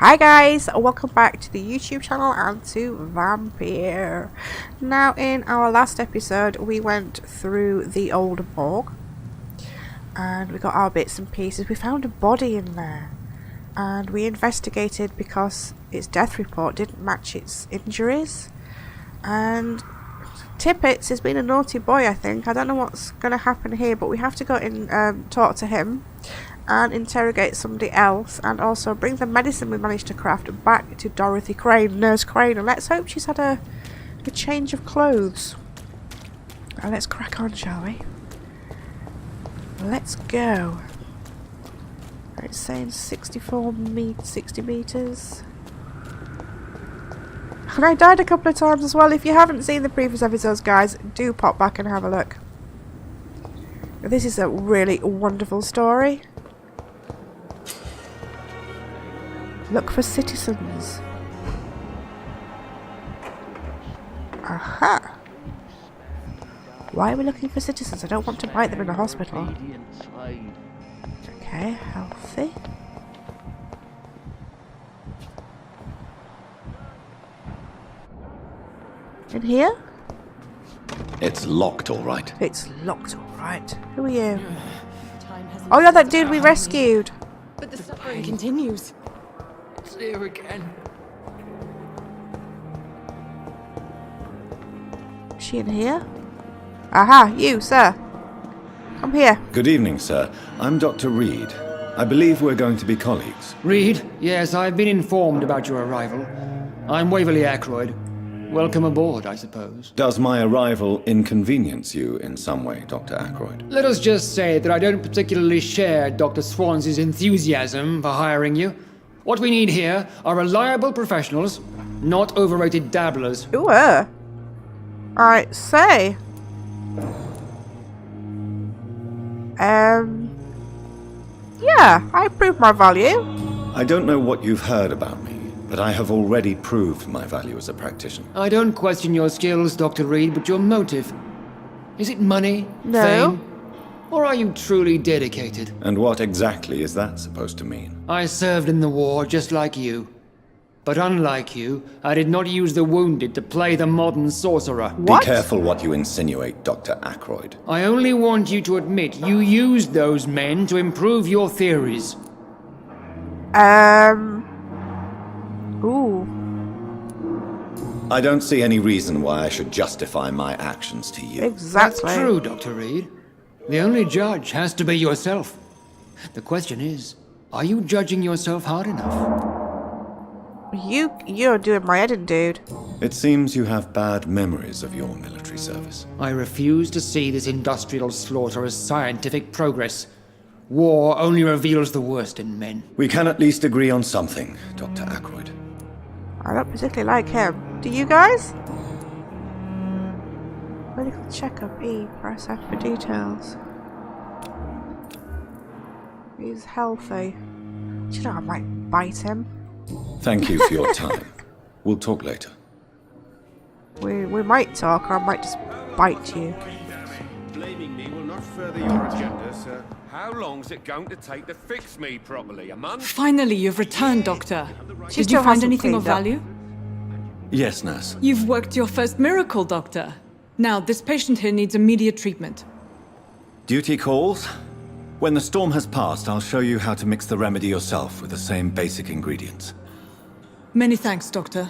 Hi guys, welcome back to the YouTube channel and to Vampyr. Now in our last episode we went through the old morgue and we got our bits and pieces. We found a body in there and we investigated because its death report didn't match its injuries, and Tippets has been a naughty boy, I think. I don't know what's going to happen here, but we have to go and talk to him and interrogate somebody else, and also bring the medicine we managed to craft back to Dorothy Crane, Nurse Crane, and let's hope she's had a change of clothes. Let's crack on, shall we? Let's go. It's saying 60 meters. And I died a couple of times as well. If you haven't seen the previous episodes, guys, do pop back and have a look. This is a really wonderful story. Look for citizens. Aha! Why are we looking for citizens? I don't want to bite them in the hospital. Okay, healthy. In here? It's locked, all right. It's locked, all right. Who are you? Oh, yeah, that dude we rescued. But the suffering continues. It's here again. Is she in here? Aha, you, sir. Come here. Good evening, sir. I'm Dr. Reid. I believe we're going to be colleagues. Reid, yes, I've been informed about your arrival. I'm Waverly Ackroyd. Welcome aboard, I suppose. Does my arrival inconvenience you in some way, Dr. Ackroyd? Let us just say that I don't particularly share Dr. Swansea's enthusiasm for hiring you. What we need here are reliable professionals, not overrated dabblers. Ooh, I say. Yeah, I prove my value. I don't know what you've heard about me, but I have already proved my value as a practitioner. I don't question your skills, Dr. Reid, but your motive. Is it money? No. Fame? Or are you truly dedicated? And what exactly is that supposed to mean? I served in the war just like you. But unlike you, I did not use the wounded to play the modern sorcerer. What? Be careful what you insinuate, Dr. Ackroyd. I only want you to admit you used those men to improve your theories. Ooh. I don't see any reason why I should justify my actions to you. Exactly. That's true, Dr. Reid. The only judge has to be yourself. The question is, are you judging yourself hard enough? You're doing my head in, dude. It seems you have bad memories of your military service. I refuse to see this industrial slaughter as scientific progress. War only reveals the worst in men. We can at least agree on something, Dr. Ackroyd. I don't particularly like him. Do you guys? Medical checkup. E. Press F for details. He's healthy. Do you know I might bite him? Thank you for your time. We'll talk later. We might talk, or I might just bite you. Blaming me will not further your agenda, sir. How long's it going to take to fix me properly? A month? Finally, you've returned, Doctor. She Did you still find hasn't anything of cleaned up. value? Yes, nurse. You've worked your first miracle, Doctor. Now, this patient here needs immediate treatment. Duty calls. When the storm has passed, I'll show you how to mix the remedy yourself with the same basic ingredients. Many thanks, Doctor.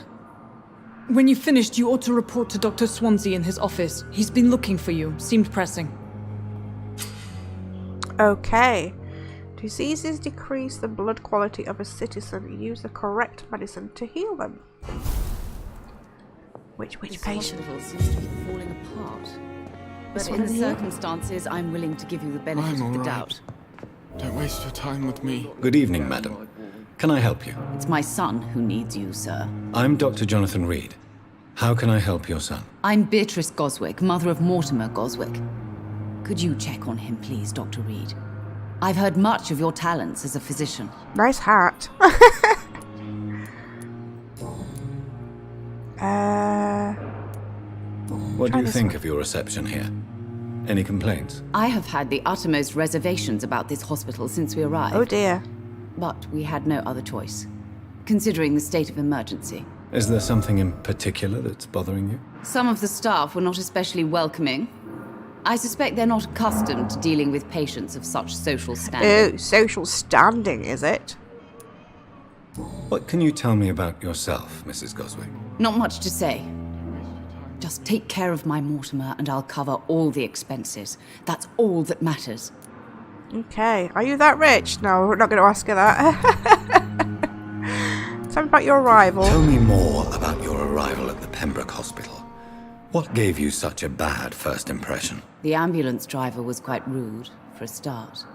When you've finished, you ought to report to Dr. Swansea in his office. He's been looking for you. Seemed pressing. Okay. Diseases decrease the blood quality of a citizen. Use the correct medicine to heal them. Which This patient? hospital seems to be falling apart. This But one in the here? circumstances, I'm willing to give you the benefit I'm of the all right. doubt. Don't waste your time with me. Good evening, madam. Can I help you? It's my son who needs you, sir. I'm Dr. Jonathan Reid. How can I help your son? I'm Beatrice Goswick, mother of Mortimer Goswick. Could you check on him, please, Dr. Reid? I've heard much of your talents as a physician. Nice hat. What do you this think one. of your reception here? Any complaints? I have had the uttermost reservations about this hospital since we arrived. Oh dear. But we had no other choice. considering the state of emergency. Is there something in particular that's bothering you? Some of the staff were not especially welcoming. I suspect they're not accustomed to dealing with patients of such social standing. Oh, social standing, is it? What can you tell me about yourself, Mrs. Goswick? Not much to say. Just take care of my Mortimer and I'll cover all the expenses. That's all that matters. Okay, are you that rich? No, we're not going to ask her that. Tell me about your arrival. Tell me more about your arrival at the Pembroke Hospital. What gave you such a bad first impression? The ambulance driver was quite rude, for a start.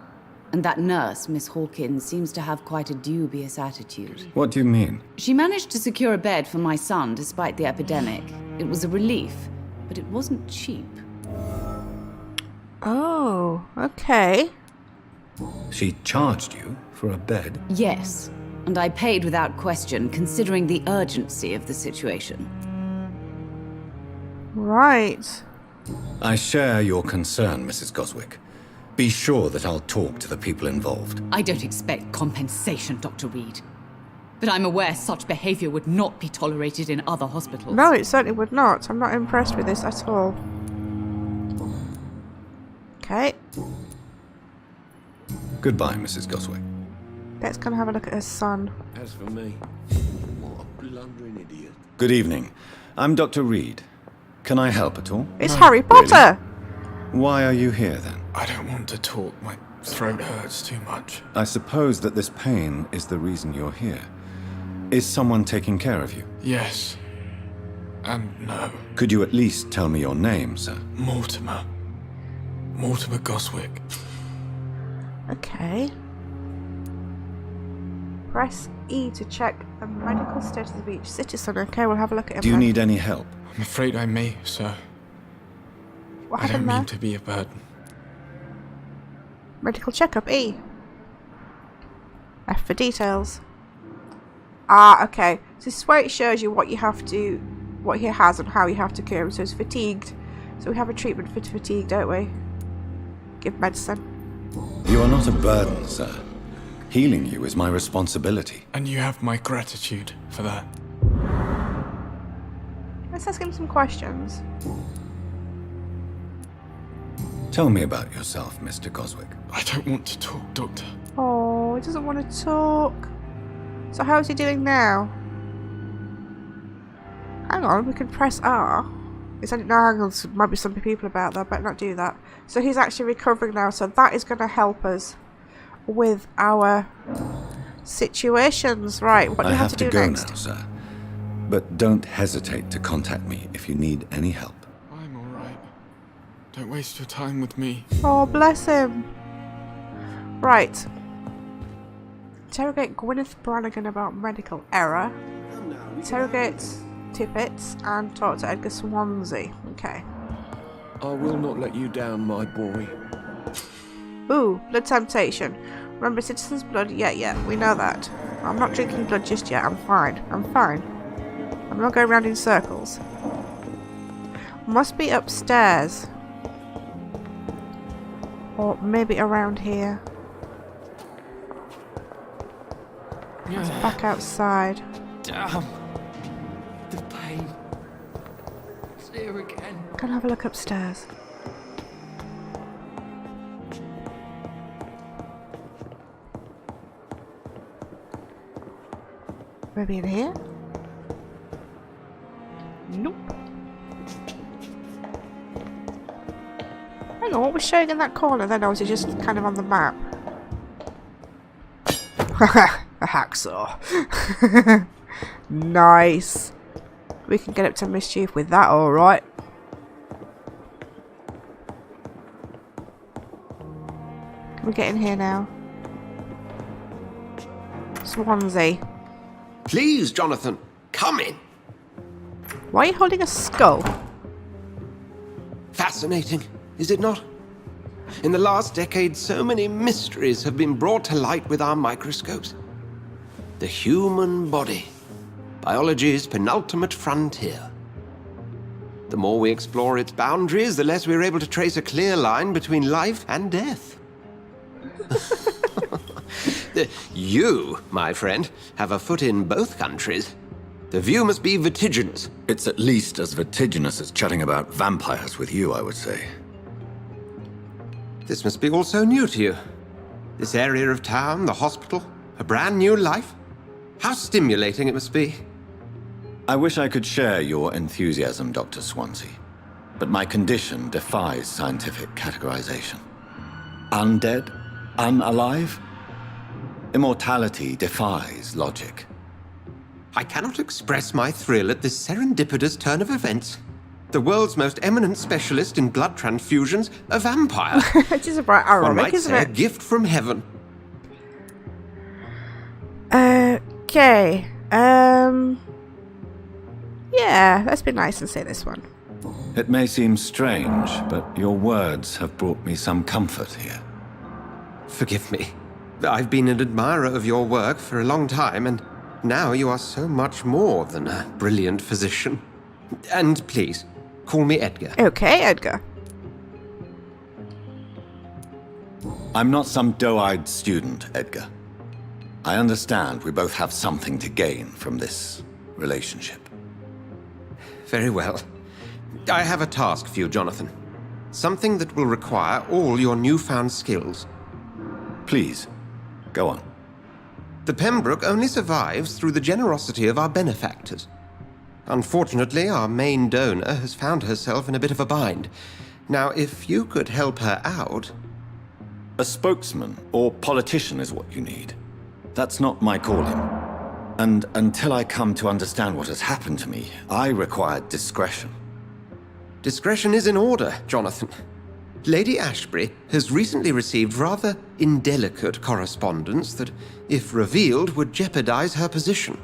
And that nurse, Miss Hawkins, seems to have quite a dubious attitude. What do you mean? She managed to secure a bed for my son despite the epidemic. It was a relief, but it wasn't cheap. Oh, okay. She charged you for a bed? Yes, and I paid without question, considering the urgency of the situation. Right. I share your concern, Mrs. Goswick. Be sure that I'll talk to the people involved. I don't expect compensation, Dr. Reid. But I'm aware such behavior would not be tolerated in other hospitals. No, it certainly would not. I'm not impressed with this at all. Okay. Goodbye, Mrs. Goswick. Let's come have a look at her son. As for me, what a blundering idiot. Good evening. I'm Dr. Reid. Can I help at all? It's Harry Potter! Why are you here, then? I don't want to talk. My throat hurts too much. I suppose that this pain is the reason you're here. Is someone taking care of you? Yes. And no. Could you at least tell me your name, sir? Mortimer. Mortimer Goswick. Okay. Press E to check the medical status of each citizen. Okay, we'll have a look at him. Do you then. need any help? I'm afraid I may, sir. What I don't happened there? mean to be a burden. Medical checkup, E. F for details. Ah, okay. So this is where it shows you what you have to, what he has and how you have to cure him. So he's fatigued. So we have a treatment for fatigue, don't we? Give medicine. You are not a burden, sir. Healing you is my responsibility. And you have my gratitude for that. Let's ask him some questions. Tell me about yourself, Mr. Goswick. I don't want to talk, Doctor. Oh, he doesn't want to talk. So how's he doing now? Hang on, we can press R. It's only, no, hang on, there might be some people about that, but not do that. So he's actually recovering now, so that is going to help us with our situations. Right, what do I you have have to do go next? now, sir. But don't hesitate to contact me if you need any help. I'm alright. Don't waste your time with me. Oh, bless him. Right. Interrogate Gwyneth Brannigan about medical error. Interrogate Tippett and talk to Edgar Swansea. Okay. I will not let you down, my boy. Ooh, blood temptation. Remember citizen's blood? Yeah, we know that. I'm not drinking blood just yet. I'm fine. I'm not going around in circles. Must be upstairs. Or maybe around here. It's back outside. Damn. The pain. It's here again. Can I have a look upstairs? Maybe in here? Nope. Hang on, what was showing in that corner then, or was it just kind of on the map? A hacksaw. Nice. We can get up to mischief with that, alright. Can we get in here now? Swansea. Please, Jonathan, come in. Why are you holding a skull? Fascinating, is it not? In the last decade, so many mysteries have been brought to light with our microscopes. The human body, biology's penultimate frontier. The more we explore its boundaries, the less we're able to trace a clear line between life and death. You, my friend, have a foot in both countries. The view must be vertiginous. It's at least as vertiginous as chatting about vampires with you, I would say. This must be all so new to you. This area of town, the hospital, a brand new life. How stimulating it must be. I wish I could share your enthusiasm, Dr. Swansea, but my condition defies scientific categorization. Undead? Unalive? Immortality defies logic. I cannot express my thrill at this serendipitous turn of events. The world's most eminent specialist in blood transfusions, a vampire. Which is a bright ironic, One might isn't say it? a gift from heaven. Okay. Yeah, let's be nice and say this one. It may seem strange, but your words have brought me some comfort here. Forgive me. I've been an admirer of your work for a long time, and now you are so much more than a brilliant physician. And please, call me Edgar. Okay, Edgar. I'm not some doe-eyed student, Edgar. I understand we both have something to gain from this relationship. Very well. I have a task for you, Jonathan. Something that will require all your newfound skills. Please, go on. The Pembroke only survives through the generosity of our benefactors. Unfortunately, our main donor has found herself in a bit of a bind. Now, if you could help her out... A spokesman or politician is what you need. That's not my calling. And until I come to understand what has happened to me, I require discretion. Discretion is in order, Jonathan. Lady Ashbury has recently received rather indelicate correspondence that, if revealed, would jeopardize her position.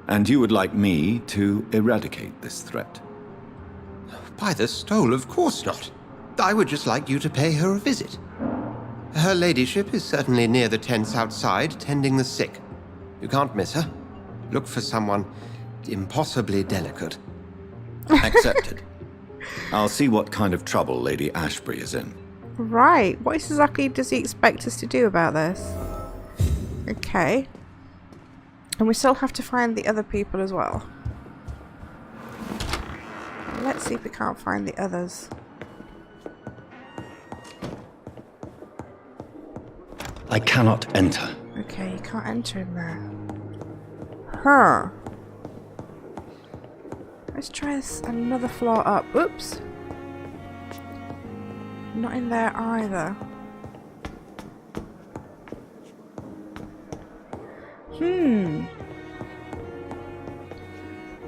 And you would like me to eradicate this threat? By the stole, of course not. I would just like you to pay her a visit. Her ladyship is certainly near the tents outside, tending the sick. You can't miss her. Look for someone impossibly delicate. Accepted. I'll see what kind of trouble Lady Ashbury is in. Right, what exactly does he expect us to do about this? Okay. And we still have to find the other people as well. Let's see if we can't find the others. I cannot enter. Okay, you can't enter in there. Huh. Let's try this another floor up. Oops. Not in there either.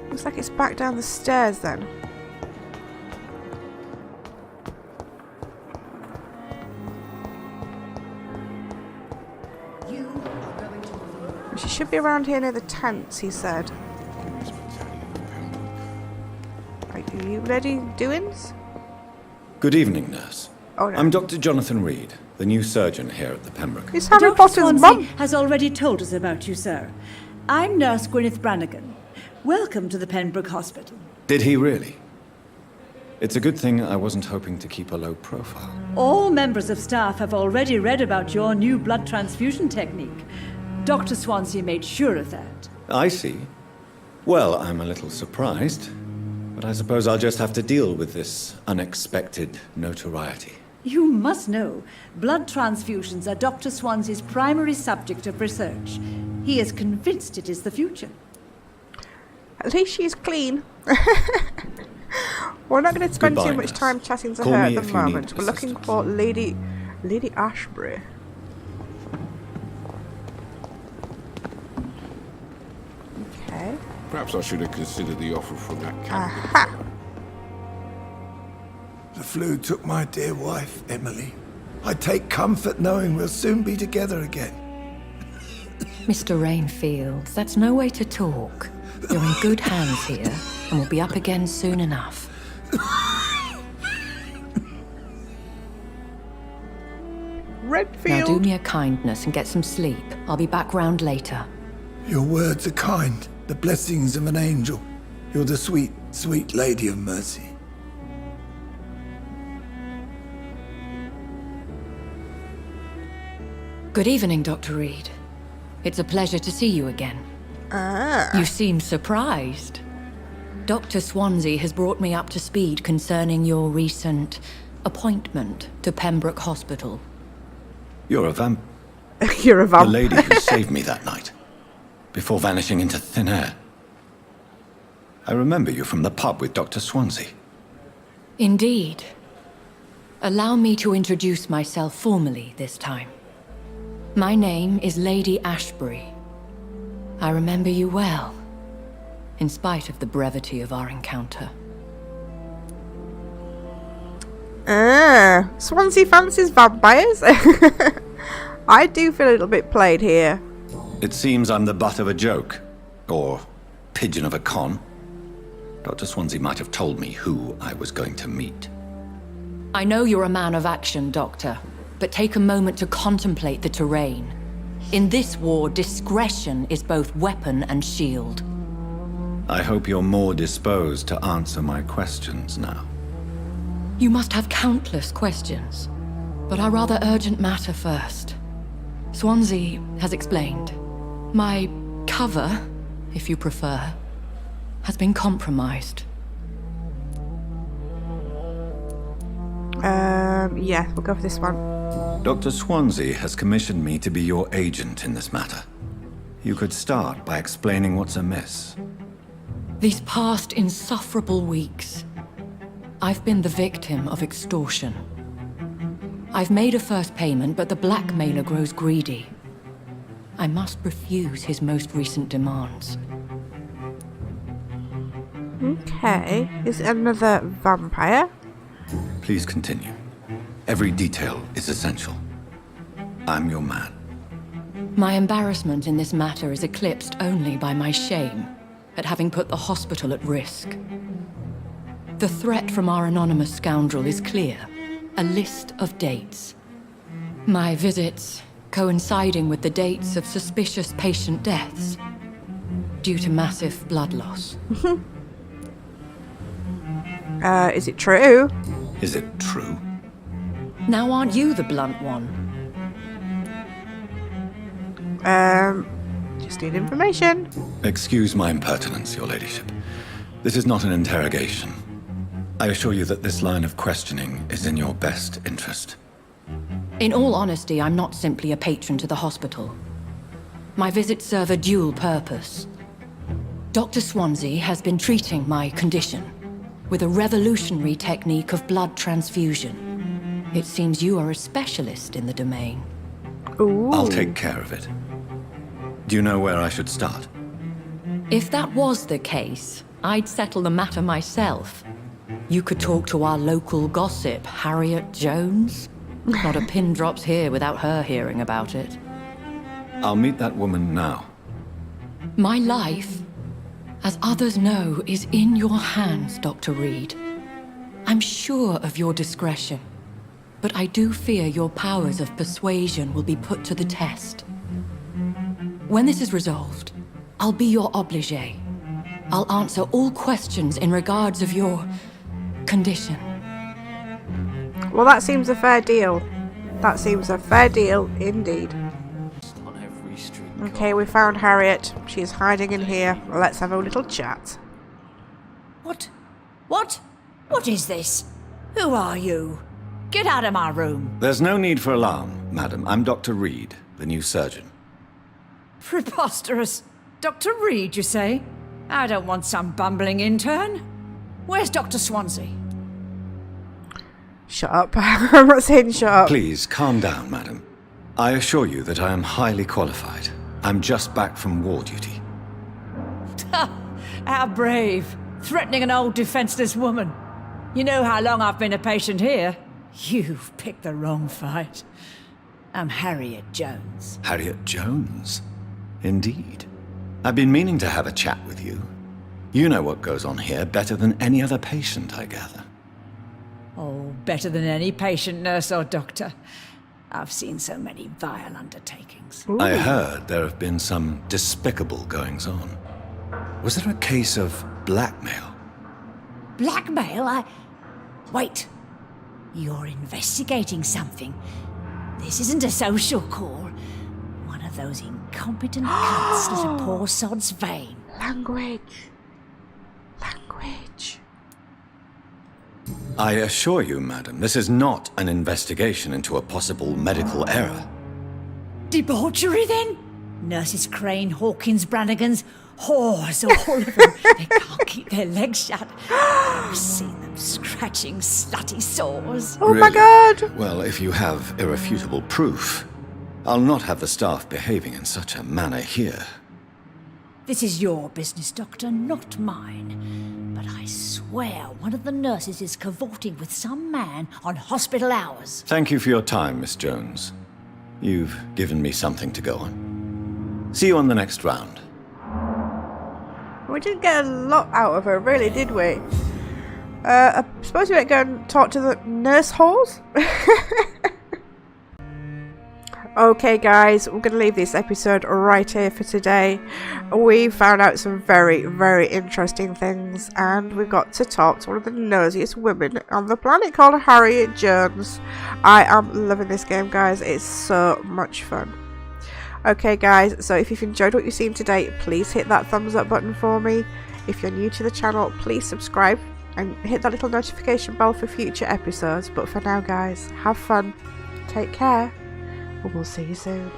Looks like it's back down the stairs then. She should be around here near the tents, he said. Are you ready, doings? Good evening, nurse. Oh, no. I'm Dr. Jonathan Reid, the new surgeon here at the Pembroke. It's Harry Dr. Potter's Swansea mum. has already told us about you, sir. I'm Nurse Gwyneth Brannigan. Welcome to the Pembroke Hospital. Did he really? It's a good thing I wasn't hoping to keep a low profile. All members of staff have already read about your new blood transfusion technique. Dr. Swansea made sure of that. I see. Well, I'm a little surprised, but I suppose I'll just have to deal with this unexpected notoriety. You must know, blood transfusions are Dr. Swansea's primary subject of research. He is convinced it is the future. At least she's clean. We're not going to spend Goodbye, too much nurse. time chatting to Call her me at the if you need moment. We're looking assistance. for Lady Ashbury. Okay. Perhaps I should have considered the offer from that candidate. Aha! The flu took my dear wife, Emily. I take comfort knowing we'll soon be together again. Mr. Rainfield, that's no way to talk. You're in good hands here, and we'll be up again soon enough. Redfield! Now do me a kindness and get some sleep. I'll be back round later. Your words are kind, the blessings of an angel. You're the sweet, sweet Lady of Mercy. Good evening, Dr. Reid. It's a pleasure to see you again. You seem surprised. Dr. Swansea has brought me up to speed concerning your recent appointment to Pembroke Hospital. You're a vamp. You're a vamp. The lady who saved me that night, before vanishing into thin air. I remember you from the pub with Dr. Swansea. Indeed. Allow me to introduce myself formally this time. My name is Lady Ashbury. I remember you well, in spite of the brevity of our encounter. Swansea fancies vampires? I do feel a little bit played here. It seems I'm the butt of a joke, or pigeon of a con. Dr. Swansea might have told me who I was going to meet. I know you're a man of action, Doctor, but take a moment to contemplate the terrain. In this war, discretion is both weapon and shield. I hope you're more disposed to answer my questions now. You must have countless questions, but our rather urgent matter first. Swansea has explained. My cover, if you prefer, has been compromised. Yeah, we'll go for this one. Dr. Swansea has commissioned me to be your agent in this matter. You could start by explaining what's amiss. These past insufferable weeks, I've been the victim of extortion. I've made a first payment, but the blackmailer grows greedy. I must refuse his most recent demands. Okay, is it another vampire? Please continue. Every detail is essential. I'm your man. My embarrassment in this matter is eclipsed only by my shame at having put the hospital at risk. The threat from our anonymous scoundrel is clear. A list of dates. My visits coinciding with the dates of suspicious patient deaths due to massive blood loss. Is it true? Is it true? Now aren't you the blunt one? Just need information. Excuse my impertinence, your ladyship. This is not an interrogation. I assure you that this line of questioning is in your best interest. In all honesty, I'm not simply a patron to the hospital. My visits serve a dual purpose. Dr. Swansea has been treating my condition with a revolutionary technique of blood transfusion. It seems you are a specialist in the domain. Ooh. I'll take care of it. Do you know where I should start? If that was the case, I'd settle the matter myself. You could talk to our local gossip, Harriet Jones. Not a pin drops here without her hearing about it. I'll meet that woman now. My life, as others know, is in your hands, Dr. Reid. I'm sure of your discretion, but I do fear your powers of persuasion will be put to the test. When this is resolved, I'll be your obligé. I'll answer all questions in regards of your condition. Well, that seems a fair deal. That seems a fair deal indeed. Okay, we found Harriet. She's hiding in here. Let's have a little chat. What? What is this? Who are you? Get out of my room. There's no need for alarm, madam. I'm Dr. Reid, the new surgeon. Preposterous. Dr. Reid, you say? I don't want some bumbling intern. Where's Dr. Swansea? Shut up. I'm not saying shut up. Please, calm down, madam. I assure you that I am highly qualified. I'm just back from war duty. How brave. Threatening an old defenseless woman. You know how long I've been a patient here? You've picked the wrong fight. I'm Harriet Jones. Harriet Jones? Indeed. I've been meaning to have a chat with you. You know what goes on here better than any other patient, I gather. Oh, better than any patient, nurse or doctor. I've seen so many vile undertakings. Ooh. I heard there have been some despicable goings-on. Was there a case of blackmail? Blackmail? Wait. You're investigating something. This isn't a social call. of those incompetent cunts slit a poor sod's vein. Language. Language. I assure you, madam, this is not an investigation into a possible medical error. Debauchery, then? Nurses Crane, Hawkins, Brannigans, whores, all of them. They can't keep their legs shut. I've seen them scratching slutty sores. Oh my god! Well, if you have irrefutable proof, I'll not have the staff behaving in such a manner here. This is your business, Doctor, not mine. But I swear one of the nurses is cavorting with some man on hospital hours. Thank you for your time, Miss Jones. You've given me something to go on. See you on the next round. We didn't get a lot out of her, really, did we? I suppose we might go and talk to the nurse halls? Okay guys, we're going to leave this episode right here for today. We found out some very, very interesting things, and we got to talk to one of the nosiest women on the planet called Harriet Jones. I am loving this game, guys. It's so much fun. Okay guys, so if you've enjoyed what you've seen today, please hit that thumbs up button for me. If you're new to the channel, please subscribe and hit that little notification bell for future episodes. But for now guys, have fun, take care, and we'll see you soon.